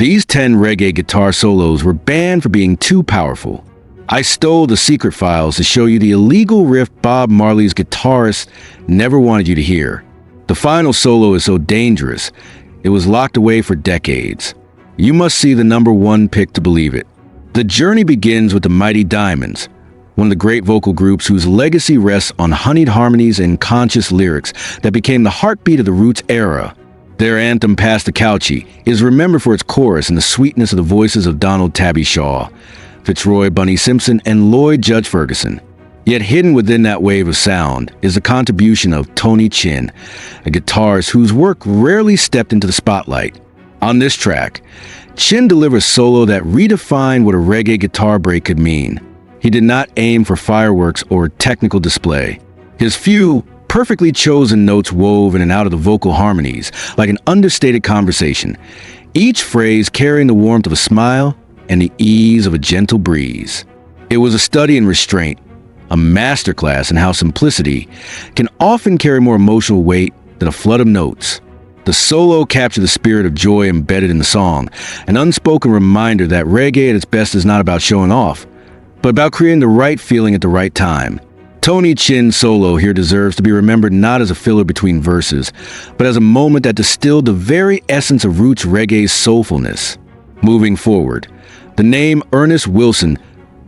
These 10 reggae guitar solos were banned for being too powerful. I stole the secret files to show you the illegal riff Bob Marley's guitarist never wanted you to hear. The final solo is so dangerous, it was locked away for decades. You must see the #1 pick to believe it. The journey begins with the Mighty Diamonds, one of the great vocal groups whose legacy rests on honeyed harmonies and conscious lyrics that became the heartbeat of the Roots era. Their anthem, Pass the Couchie, is remembered for its chorus and the sweetness of the voices of Donald Tabby Shaw, Fitzroy Bunny Simpson, and Lloyd Judge Ferguson. Yet hidden within that wave of sound is the contribution of Tony Chin, a guitarist whose work rarely stepped into the spotlight. On this track, Chin delivered a solo that redefined what a reggae guitar break could mean. He did not aim for fireworks or technical display. His few, perfectly chosen notes wove in and out of the vocal harmonies like an understated conversation, each phrase carrying the warmth of a smile and the ease of a gentle breeze. It was a study in restraint, a masterclass in how simplicity can often carry more emotional weight than a flood of notes. The solo captured the spirit of joy embedded in the song, an unspoken reminder that reggae at its best is not about showing off, but about creating the right feeling at the right time. Tony Chin's solo here deserves to be remembered not as a filler between verses, but as a moment that distilled the very essence of Roots reggae's soulfulness. Moving forward, the name Ernest Wilson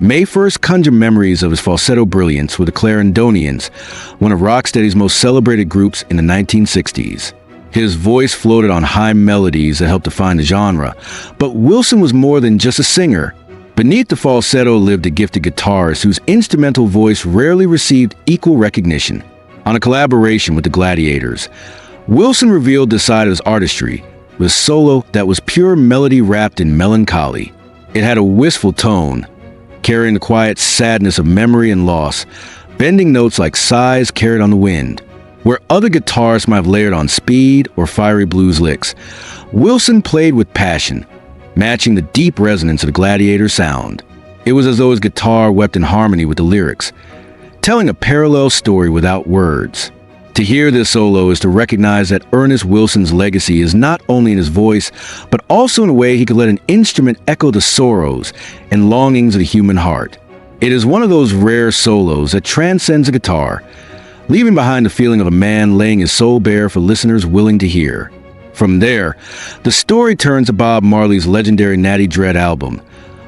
may first conjure memories of his falsetto brilliance with the Clarendonians, one of rocksteady's most celebrated groups in the 1960s. His voice floated on high melodies that helped define the genre, but Wilson was more than just a singer. Beneath the falsetto lived a gifted guitarist whose instrumental voice rarely received equal recognition. On a collaboration with the Gladiators, Wilson revealed this side of his artistry with a solo that was pure melody wrapped in melancholy. It had a wistful tone, carrying the quiet sadness of memory and loss, bending notes like sighs carried on the wind. Where other guitarists might have layered on speed or fiery blues licks, Wilson played with passion, matching the deep resonance of the Gladiator sound. It was as though his guitar wept in harmony with the lyrics, telling a parallel story without words. To hear this solo is to recognize that Ernest Wilson's legacy is not only in his voice, but also in a way he could let an instrument echo the sorrows and longings of the human heart. It is one of those rare solos that transcends a guitar, leaving behind the feeling of a man laying his soul bare for listeners willing to hear. From there, the story turns to Bob Marley's legendary Natty Dread album,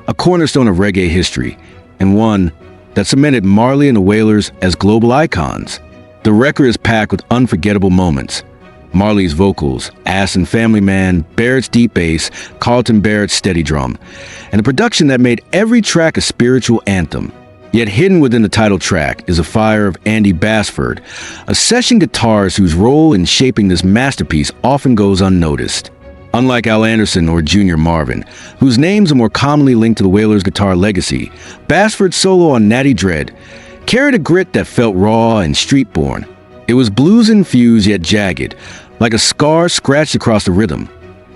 a cornerstone of reggae history, and one that cemented Marley and the Wailers as global icons. The record is packed with unforgettable moments. Marley's vocals, Ass and Family Man, Barrett's deep bass, Carlton Barrett's steady drum, and a production that made every track a spiritual anthem. Yet hidden within the title track is a fire of Andy Basford, a session guitarist whose role in shaping this masterpiece often goes unnoticed. Unlike Al Anderson or Junior Marvin, whose names are more commonly linked to the Wailers' guitar legacy, Basford's solo on Natty Dread carried a grit that felt raw and street-born. It was blues-infused yet jagged, like a scar scratched across the rhythm,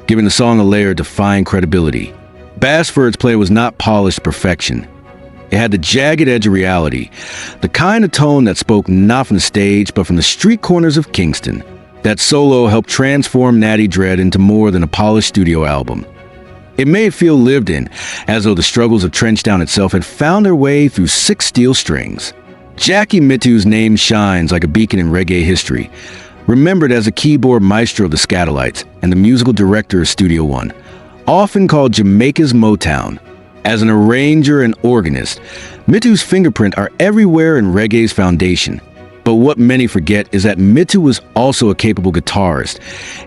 giving the song a layer of defiant credibility. Basford's play was not polished perfection. It had the jagged edge of reality, the kind of tone that spoke not from the stage, but from the street corners of Kingston. That solo helped transform Natty Dread into more than a polished studio album. It made it feel lived in, as though the struggles of Trenchtown itself had found their way through 6 steel strings. Jackie Mittu's name shines like a beacon in reggae history, remembered as a keyboard maestro of the Scatolites and the musical director of Studio One, often called Jamaica's Motown. As an arranger and organist, Mittu's fingerprint are everywhere in reggae's foundation. But what many forget is that Mittu was also a capable guitarist,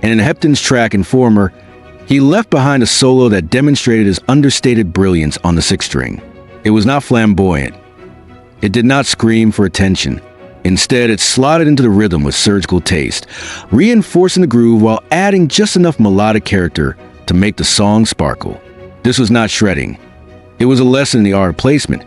and in Hepton's track Informer, he left behind a solo that demonstrated his understated brilliance on the 6th string. It was not flamboyant. It did not scream for attention. Instead, it slotted into the rhythm with surgical taste, reinforcing the groove while adding just enough melodic character to make the song sparkle. This was not shredding. It was a lesson in the art of placement,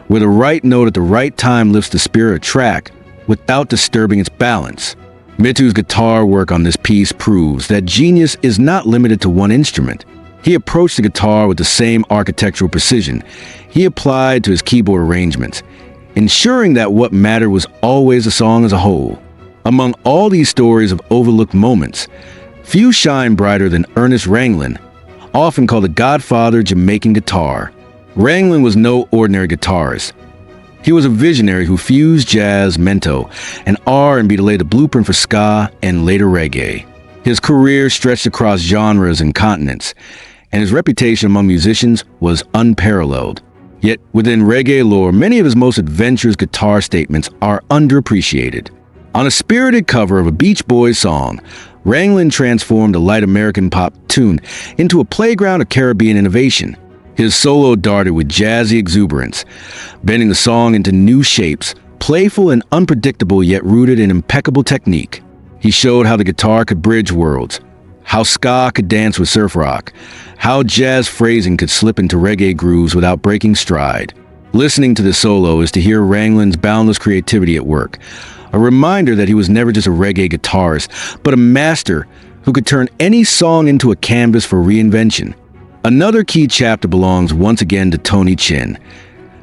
where the right note at the right time lifts the spirit of a track without disturbing its balance. Mittu's guitar work on this piece proves that genius is not limited to one instrument. He approached the guitar with the same architectural precision he applied to his keyboard arrangements, ensuring that what mattered was always the song as a whole. Among all these stories of overlooked moments, few shine brighter than Ernest Ranglin, often called the godfather of Jamaican guitar. Ranglin was no ordinary guitarist. He was a visionary who fused jazz, mento, and R&B to lay the blueprint for ska and later reggae. His career stretched across genres and continents, and his reputation among musicians was unparalleled. Yet, within reggae lore, many of his most adventurous guitar statements are underappreciated. On a spirited cover of a Beach Boys song, Ranglin transformed a light American pop tune into a playground of Caribbean innovation. His solo darted with jazzy exuberance, bending the song into new shapes, playful and unpredictable yet rooted in impeccable technique. He showed how the guitar could bridge worlds, how ska could dance with surf rock, how jazz phrasing could slip into reggae grooves without breaking stride. Listening to this solo is to hear Ranglin's boundless creativity at work, a reminder that he was never just a reggae guitarist, but a master who could turn any song into a canvas for reinvention. Another key chapter belongs once again to Tony Chin,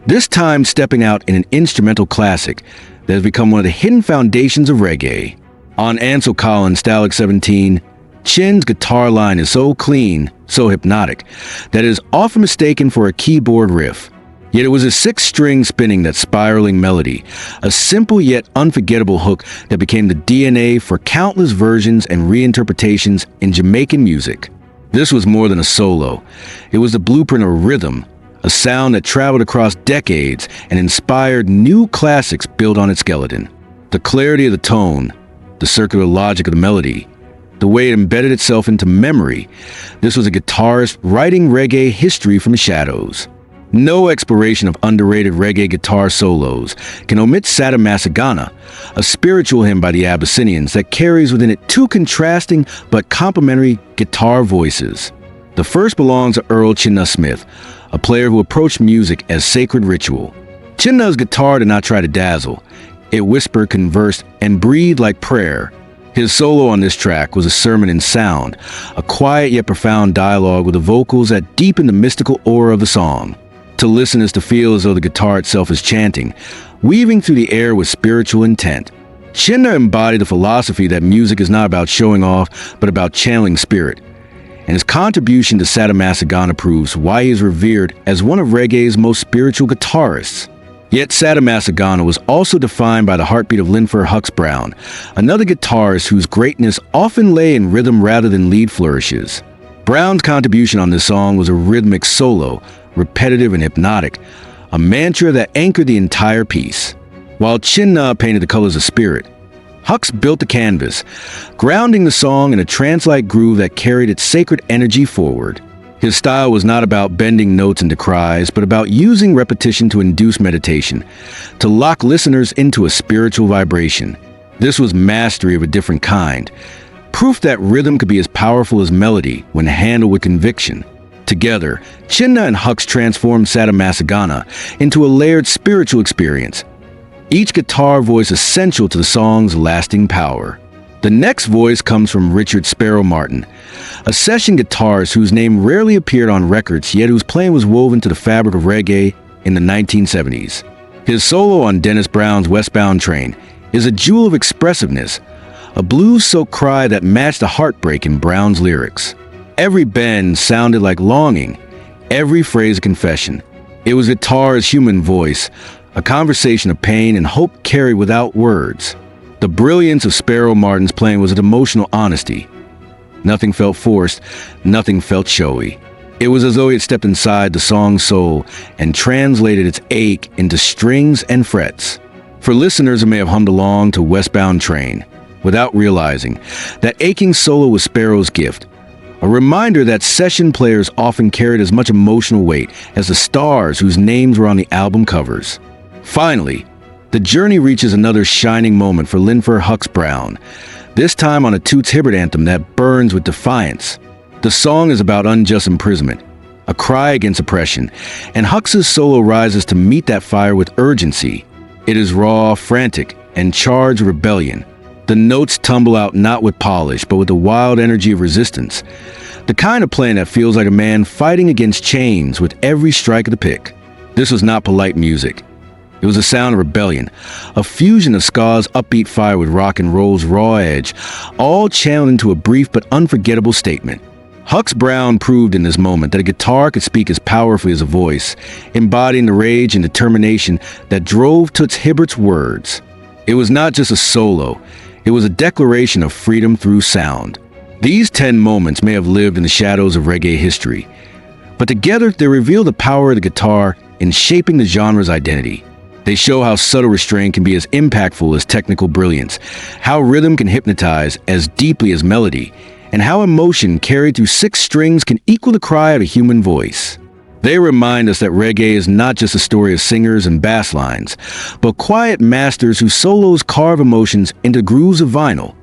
this time stepping out in an instrumental classic that has become one of the hidden foundations of reggae. On Ansel Collins' Stalag 17, Chin's guitar line is so clean, so hypnotic, that it is often mistaken for a keyboard riff. Yet it was a six-string spinning that spiraling melody, a simple yet unforgettable hook that became the DNA for countless versions and reinterpretations in Jamaican music. This was more than a solo. It was the blueprint of rhythm, a sound that traveled across decades and inspired new classics built on its skeleton. The clarity of the tone, the circular logic of the melody, the way it embedded itself into memory. This was a guitarist writing reggae history from the shadows. No exploration of underrated reggae guitar solos can omit Sada Masagana, a spiritual hymn by the Abyssinians that carries within it two contrasting but complementary guitar voices. The first belongs to Earl Chinna Smith, a player who approached music as sacred ritual. Chinna's guitar did not try to dazzle. It whispered, conversed, and breathed like prayer. His solo on this track was a sermon in sound, a quiet yet profound dialogue with the vocals that deepened the mystical aura of the song. To listen is to feel as though the guitar itself is chanting, weaving through the air with spiritual intent. Chinna embodied the philosophy that music is not about showing off, but about channeling spirit. And his contribution to Sada Masagana proves why he is revered as one of reggae's most spiritual guitarists. Yet Sada Masagana was also defined by the heartbeat of Linford Hux Brown, another guitarist whose greatness often lay in rhythm rather than lead flourishes. Brown's contribution on this song was a rhythmic solo, repetitive and hypnotic, a mantra that anchored the entire piece. While Chinna painted the colors of spirit, Hux built the canvas, grounding the song in a trance-like groove that carried its sacred energy forward. His style was not about bending notes into cries, but about using repetition to induce meditation, to lock listeners into a spiritual vibration. This was mastery of a different kind, proof that rhythm could be as powerful as melody when handled with conviction. Together, Chinna and Hux transformed Sada Masagana into a layered spiritual experience, each guitar voice essential to the song's lasting power. The next voice comes from Richard Sparrow Martin, a session guitarist whose name rarely appeared on records, yet whose playing was woven to the fabric of reggae in the 1970s. His solo on Dennis Brown's Westbound Train is a jewel of expressiveness, a blues-soaked cry that matched the heartbreak in Brown's lyrics. Every bend sounded like longing, every phrase a confession. It was guitar's human voice, a conversation of pain and hope carried without words. The brilliance of Sparrow Martin's playing was an emotional honesty. Nothing felt forced, nothing felt showy. It was as though he had stepped inside the song's soul and translated its ache into strings and frets. For listeners who may have hummed along to Westbound Train, without realizing, that aching solo was Sparrow's gift, a reminder that session players often carried as much emotional weight as the stars whose names were on the album covers. Finally, the journey reaches another shining moment for Linford Hux Brown, this time on a Toots Hibbert anthem that burns with defiance. The song is about unjust imprisonment, a cry against oppression, and Hux's solo rises to meet that fire with urgency. It is raw, frantic, and charged with rebellion. The notes tumble out not with polish, but with the wild energy of resistance. The kind of playing that feels like a man fighting against chains with every strike of the pick. This was not polite music. It was a sound of rebellion, a fusion of ska's upbeat fire with rock and roll's raw edge, all channeled into a brief but unforgettable statement. Hux Brown proved in this moment that a guitar could speak as powerfully as a voice, embodying the rage and determination that drove Toots Hibbert's words. It was not just a solo, it was a declaration of freedom through sound. These 10 moments may have lived in the shadows of reggae history, but together they reveal the power of the guitar in shaping the genre's identity. They show how subtle restraint can be as impactful as technical brilliance, how rhythm can hypnotize as deeply as melody, and how emotion carried through 6 strings can equal the cry of a human voice. They remind us that reggae is not just a story of singers and bass lines, but quiet masters whose solos carve emotions into grooves of vinyl,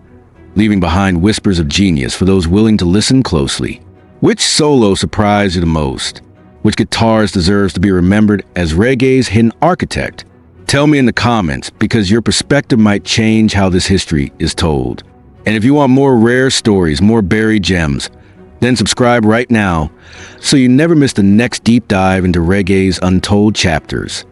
leaving behind whispers of genius for those willing to listen closely. Which solo surprised you the most? Which guitarist deserves to be remembered as reggae's hidden architect? Tell me in the comments, because your perspective might change how this history is told. And if you want more rare stories, more buried gems, then subscribe right now so you never miss the next deep dive into reggae's untold chapters.